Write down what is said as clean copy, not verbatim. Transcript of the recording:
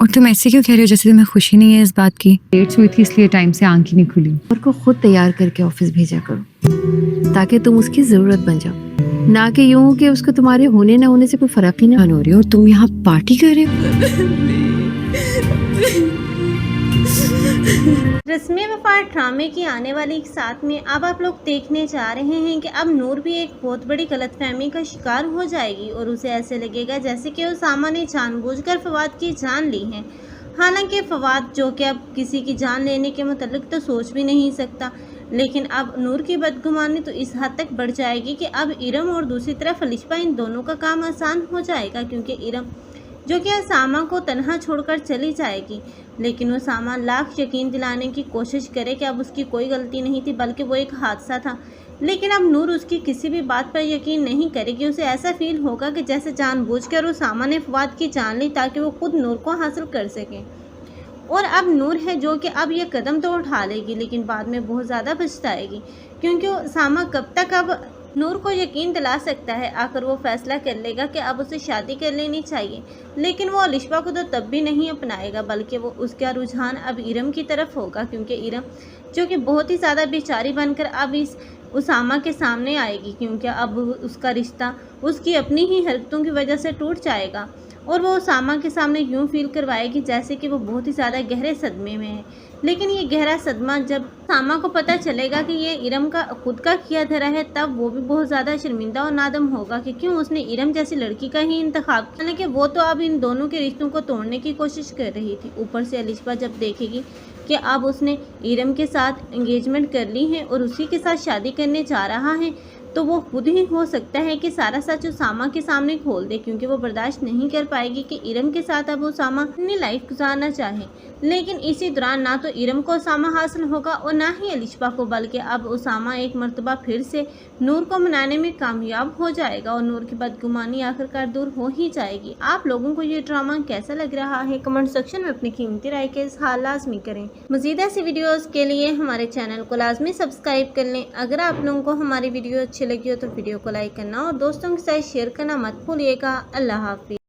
और तुम ऐसे क्यों कह रहे हो जैसे तुम्हें खुशी नहीं है इस बात की? लेट हुई थी इसलिए टाइम से आंख ही नहीं खुली। और को खुद तैयार करके ऑफिस भेजा करो ताकि तुम उसकी जरूरत बन जाओ, ना कि यूं कि उसको तुम्हारे होने ना होने से कोई फर्क ही ना हो रही हो और तुम यहाँ पार्टी कर रहे हो। रस्में वफा ड्रामे की आने वाली साथ में अब आप लोग देखने जा रहे हैं कि अब नूर भी एक बहुत बड़ी गलतफहमी का शिकार हो जाएगी और उसे ऐसे लगेगा जैसे कि उसामा ने जानबूझकर फवाद की जान ली है। हालांकि फवाद जो कि अब किसी की जान लेने के मुतालिक तो सोच भी नहीं सकता, लेकिन अब नूर की बदगुमानी तो इस हद तक बढ़ जाएगी कि अब इरम और दूसरी तरफ अलिशबा, इन दोनों का काम आसान हो जाएगा, क्योंकि इरम जो कि उसामा को तन्हा छोड़कर चली जाएगी। लेकिन उसामा लाख यकीन दिलाने की कोशिश करे कि अब उसकी कोई गलती नहीं थी बल्कि वो एक हादसा था, लेकिन अब नूर उसकी किसी भी बात पर यकीन नहीं करेगी। उसे ऐसा फील होगा कि जैसे जानबूझकर उसामा ने फवाद की जान ली ताकि वो खुद नूर को हासिल कर सके। और अब नूर है जो कि अब ये कदम तो उठा लेगी लेकिन बाद में बहुत ज़्यादा पछताएगी, क्योंकि उसामा कब तक अब नूर को यकीन दिला सकता है। आकर वो फैसला कर लेगा कि अब उसे शादी कर लेनी चाहिए, लेकिन वो अलिशबा को तो तब भी नहीं अपनाएगा बल्कि वो उसका रुझान अब इरम की तरफ होगा, क्योंकि इरम जो कि बहुत ही ज़्यादा बेचारी बनकर अब इस उसामा के सामने आएगी, क्योंकि अब उसका रिश्ता उसकी अपनी ही हरकतों की वजह से टूट जाएगा और वो उसामा के सामने यूँ फील करवाएगी जैसे कि वो बहुत ही ज़्यादा गहरे सदमे में है। लेकिन ये गहरा सदमा जब उसामा को पता चलेगा कि ये इरम का खुद का किया धरा है, तब वो भी बहुत ज़्यादा शर्मिंदा और नादम होगा कि क्यों उसने इरम जैसी लड़की का ही इंतखाब किया। हालांकि वो तो अब इन दोनों के रिश्तों को तोड़ने की कोशिश कर रही थी। ऊपर से अलिशबा जब देखेगी कि अब उसने इरम के साथ एंगेजमेंट कर ली है और उसी के साथ शादी करने जा रहा है, तो वो खुद ही हो सकता है कि सारा सच उसामा के सामने खोल दे, क्योंकि वो बर्दाश्त नहीं कर पाएगी कि इरम के साथ अब उसामा अपनी लाइफ गुजारना चाहे। लेकिन इसी दौरान ना तो इरम को उसामा हासिल होगा और ना ही अलिशबा को, बल्कि अब उसामा एक मर्तबा फिर से नूर को मनाने में कामयाब हो जाएगा और नूर की बदगुमानी आखिरकार दूर हो ही जाएगी। आप लोगों को ये ड्रामा कैसा लग रहा है कमेंट सेक्शन में अपनी कीमती राय के इज़हार लाजमी करें। मज़ीद ऐसी वीडियोज़ के लिए हमारे चैनल को लाजमी सब्सक्राइब कर लें। अगर आप लोगों को हमारी वीडियो अच्छी लगी हो तो वीडियो को लाइक करना और दोस्तों के साथ शेयर करना मत भूलिएगा। अल्लाह हाफिज़।